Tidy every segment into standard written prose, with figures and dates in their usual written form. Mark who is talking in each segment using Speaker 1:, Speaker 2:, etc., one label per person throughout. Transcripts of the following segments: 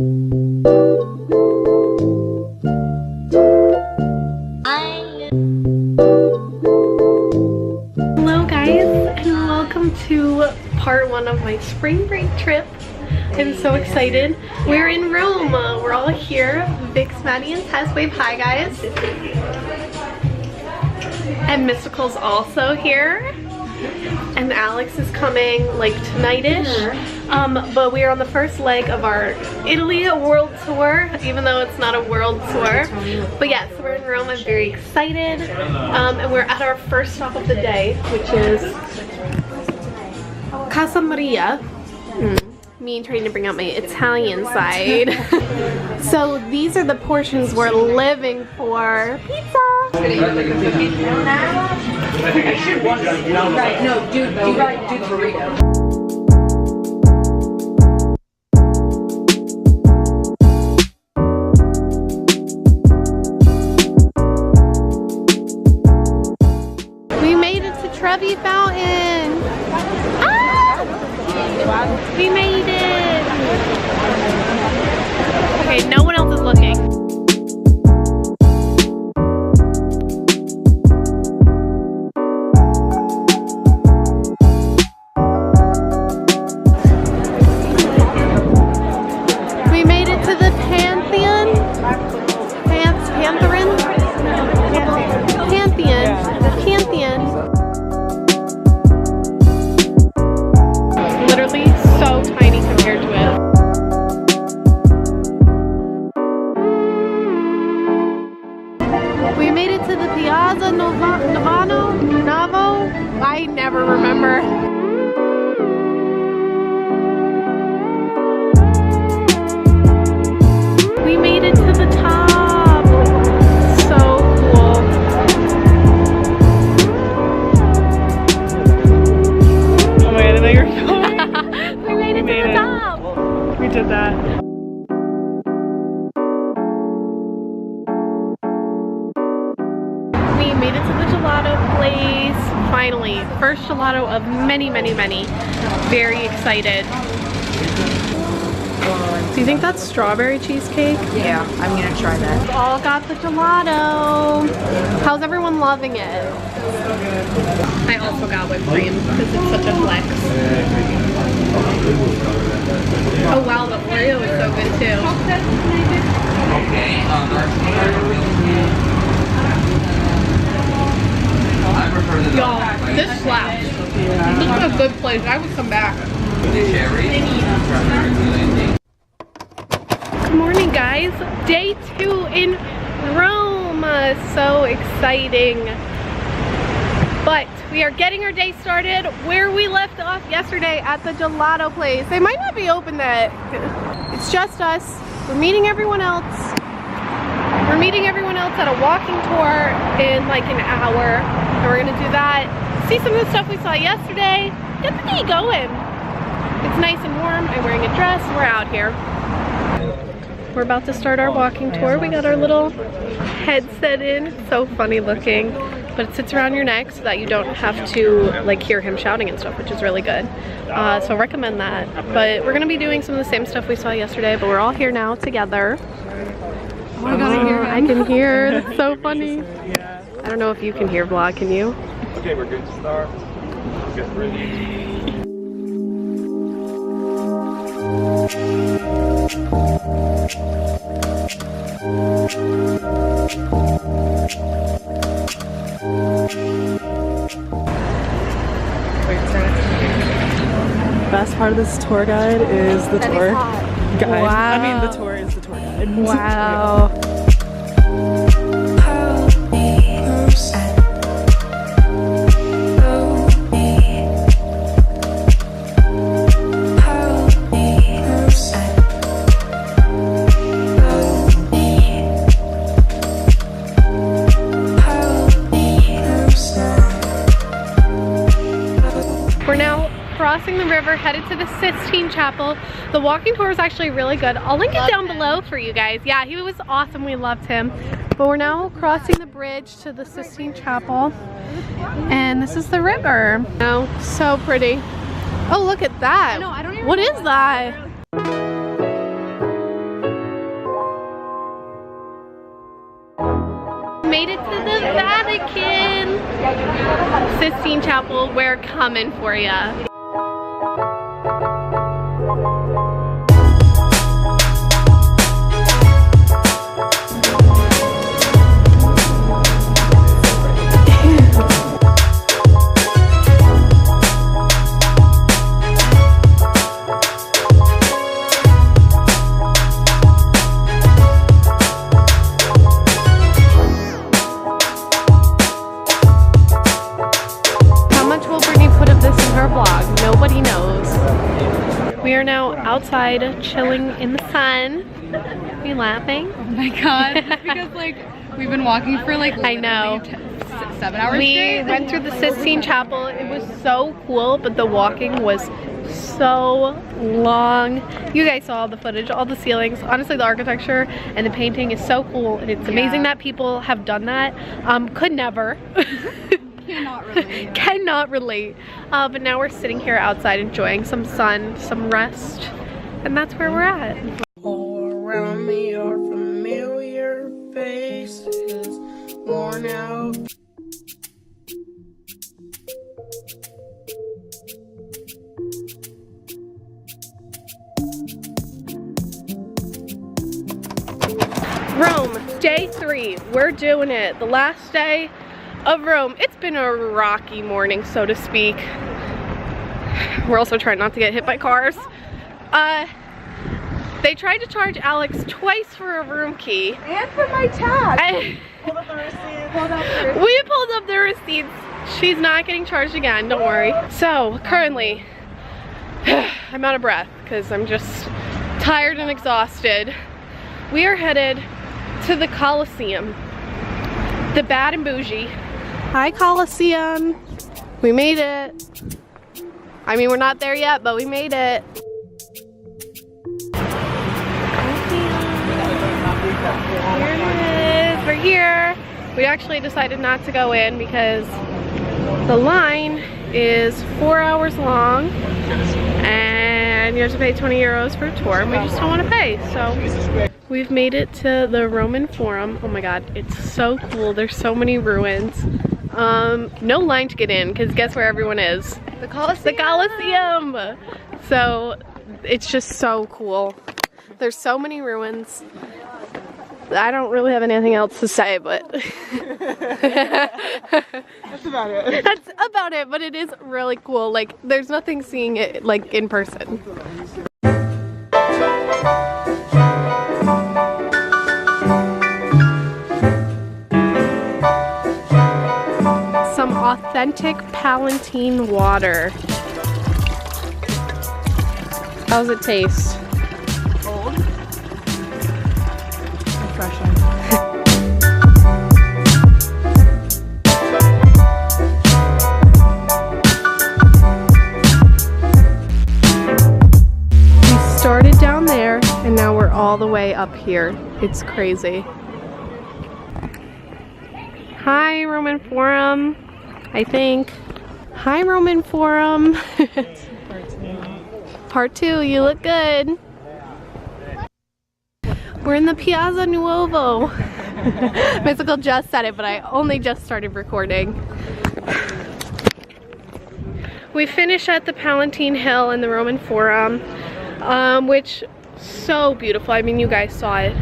Speaker 1: Hello guys, and welcome to part one of my spring break trip. I'm so excited. We're in Rome. We're all here. Vix, Maddie, and Tess. Wave hi, guys. And Mystical's also here. And Alex is coming like tonight-ish. But we are on the first leg of our Italy world tour, even though it's not a world tour. But yes, we're in Rome. I'm very excited. And we're at our first stop of the day, which is Casa Maria. Me trying to bring out my Italian side. So these are the portions we're living for. Pizza!
Speaker 2: Right, no, do the burrito.
Speaker 1: We made it to Trevi Fountain! Ah! We made it! Okay, no one else is looking. We made it to the pantheon. Pantheon. The pantheon. Literally so tiny compared to it. We made it to the Piazza Navo. I never remember. We made it to the top. So cool.
Speaker 3: Oh my god, I know you're filming.
Speaker 1: We made it to the top.
Speaker 3: We did that.
Speaker 1: We made it to the gelato place. Finally, first gelato of many. Very excited. Do you think that's strawberry cheesecake?
Speaker 2: Yeah, I'm gonna try that.
Speaker 1: We've all got the gelato. How's everyone loving it? I also got whipped cream because it's such a flex. Oh wow, the Oreo is so good too. Y'all, this slaps. This is a good place. I would come back. Good morning, guys. Day 2 in Rome. So exciting. But we are getting our day started where we left off yesterday at the gelato place. They might not be open yet. It's just us. We're meeting everyone else. We're meeting everyone else at a walking tour in like an hour. And we're gonna do that. See some of the stuff we saw yesterday. Get the day going. It's nice and warm. I'm wearing a dress. We're out here. We're about to start our walking tour. We got our little headset in. It's so funny looking. But it sits around your neck so that you don't have to like hear him shouting and stuff, which is really good. So recommend that. But we're gonna be doing some of the same stuff we saw yesterday, but we're all here now together. Oh, I gotta hear him. I can hear. That's so funny. I don't know if you can hear vlog, can you?
Speaker 3: Okay, we're good to start. Get ready. Best part of this tour guide is the tour guide.
Speaker 1: Wow.
Speaker 3: I mean, the tour is the tour guide.
Speaker 1: Wow. We're now crossing the river, headed to the Sistine Chapel. The walking tour was actually really good. I'll link it down below for you guys. Yeah, he was awesome. We loved him. But we're now crossing the bridge to the Sistine Chapel. And this is the river. Oh, so pretty. Oh, look at that. I know, I don't even know what is that? Vatican. Sistine Chapel, we're coming for ya. We are now outside chilling in the sun. Are you laughing?
Speaker 2: Oh my god, it's because like we've been walking for like
Speaker 1: I know
Speaker 2: 7 hours
Speaker 1: we
Speaker 2: straight.
Speaker 1: went through the Sistine Chapel. It was so cool, but the walking was so long. You guys saw all the footage, all the ceilings. Honestly, the architecture and the painting is so cool, and it's amazing that people have done that. Could never.
Speaker 2: Cannot relate.
Speaker 1: Cannot relate. But now we're sitting here outside enjoying some sun, some rest, and that's where we're at.
Speaker 4: All around me are familiar faces, worn out.
Speaker 1: Rome, day 3. We're doing it. The last day of Rome. It's been a rocky morning, so to speak. We're also trying not to get hit by cars. They tried to charge Alex twice for a room key.
Speaker 2: And for my tag.
Speaker 3: Hold up the receipt.
Speaker 1: We pulled up the receipts. She's not getting charged again, don't worry. So currently, I'm out of breath because I'm just tired and exhausted. We are headed to the Colosseum, the bad and bougie. Hi Colosseum, we made it. I mean, we're not there yet, but we made it. Here it is, we're here. We actually decided not to go in because the line is 4 hours long and you have to pay 20 euros for a tour, and we just don't want to pay, so. We've made it to the Roman Forum. Oh my god, it's so cool. There's so many ruins. No line to get in, because guess where everyone is?
Speaker 2: The Colosseum.
Speaker 1: The Colosseum! So, it's just so cool. There's so many ruins. I don't really have anything else to say, but
Speaker 3: That's about it.
Speaker 1: that's about it, but it is really cool. Like, there's nothing seeing it like in person. Some authentic Palatine water. How's it taste?
Speaker 2: Cold.
Speaker 3: Refreshing.
Speaker 1: We started down there and now we're all the way up here. It's crazy. Hi Roman Forum, I think. Hi Roman Forum. Part 2, you look good. We're in the Piazza Nuovo. Mystical just said it, but I only just started recording. We finished at the Palatine Hill in the Roman Forum, which so beautiful. I mean, you guys saw it.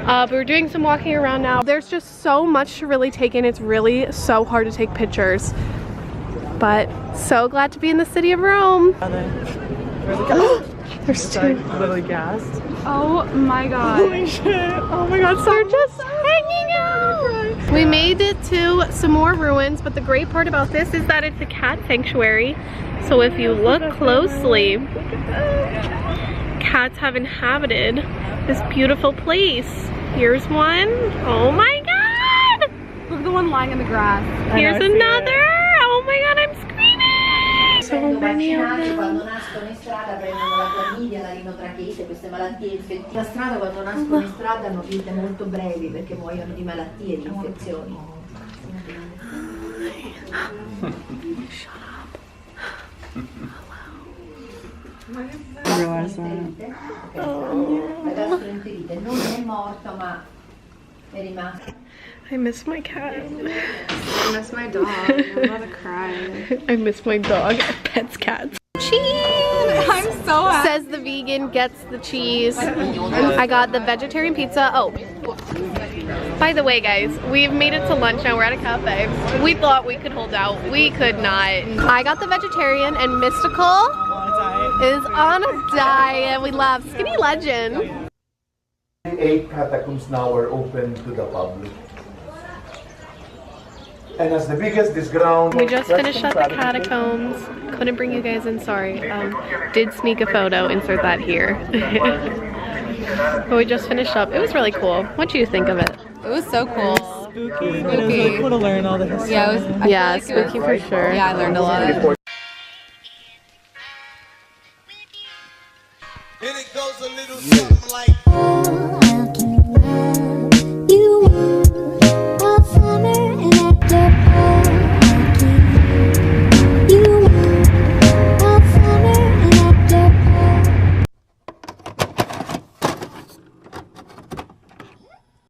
Speaker 1: But we're doing some walking around now. There's just so much to really take in. It's really so hard to take pictures. But so glad to be in the city of Rome. There's two.
Speaker 3: Literally gassed.
Speaker 2: Oh my god.
Speaker 3: Holy shit. Oh my god, so
Speaker 1: We're just hanging out. We made it to some more ruins, but the great part about this is that it's a cat sanctuary. So if you look closely, cats have inhabited this beautiful place. Here's one. Oh my god!
Speaker 2: Look at the one lying in the grass.
Speaker 1: Here's another. Oh my god, I'm screaming! So many of them.
Speaker 5: Quando nascono in strada prendono la clamidia, la rinotrachite, queste malattie infettive. La strada quando nascono in strada hanno vite molto brevi perché muoiono di malattie e di infezioni.
Speaker 1: Shut up.
Speaker 3: I realize that.
Speaker 5: La gastroenterite non è morto ma è rimasto.
Speaker 1: I miss my cat.
Speaker 2: I miss my dog. I'm about to cry.
Speaker 1: I miss my dog. Pets cats. Cheese!
Speaker 2: I'm so happy.
Speaker 1: Says the vegan gets the cheese. I got the vegetarian pizza. Oh. By the way, guys, we've made it to lunch now. We're at a cafe. We thought we could hold out. We could not. I got the vegetarian and Mystical is on a diet. We love Skinny Legend.
Speaker 6: 8 catacombs now are open to the public. And as the biggest, this ground...
Speaker 1: We just finished up the catacombs. Couldn't bring you guys in, sorry. Did sneak a photo, insert that here. But we just finished up. It was really cool. What do you think of it?
Speaker 2: It was so cool.
Speaker 3: Spooky. But it was really cool to learn all the history.
Speaker 2: Yeah, it was.
Speaker 1: Yeah, spooky for sure.
Speaker 2: Yeah, I learned a lot.
Speaker 7: And it goes a little something like